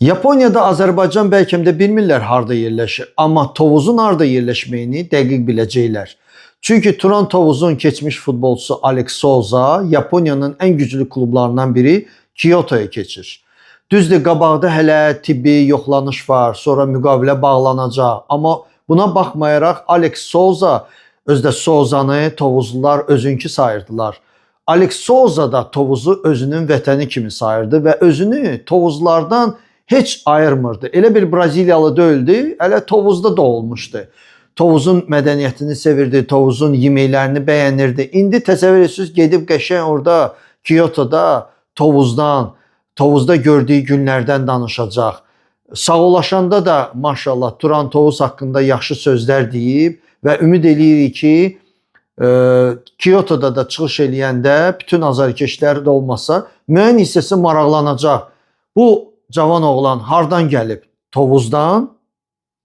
Yaponiyada Azərbaycan bəlkə də bilmirlər harda yerləşir, amma Tovuzun harda yerləşməyini dəqiq biləcəklər. Çünki Turan Tovuzun keçmiş futbolçusu Alex Souza Yaponiyanın ən güclü klublarından biri Kyoto'ya keçir. Düzdür, qabaqda hələ tibbi yoxlanış var, sonra müqavilə bağlanacaq. Amma buna baxmayaraq Alex Souza, özdə Souzanı Tovuzlular özünkü sayırdılar. Alex Souza da Tovuzu özünün vətəni kimi sayırdı və özünü Tovuzlardan heç ayırmırdı. Elə bir Braziliyalı deyildi, elə Tovuzda doğulmuşdu. Tovuzun mədəniyyətini sevirdi, Tovuzun yeməklərini bəyənirdi. İndi təsəvvür edirsiniz, gedib qəşəng orada Kyoto'da Tovuzda gördüyü günlərdən danışacaq. Sağollaşanda da maşallah Turan Tovuz haqqında yaxşı sözlər deyib və ümid eləyirik ki, Kyoto'da da çıxış eləyəndə bütün azarkeşlər də olmasa müəyyən hissəsi maraqlanacaq. Bu cavan oğlan hardan gəlib? Tovuzdan.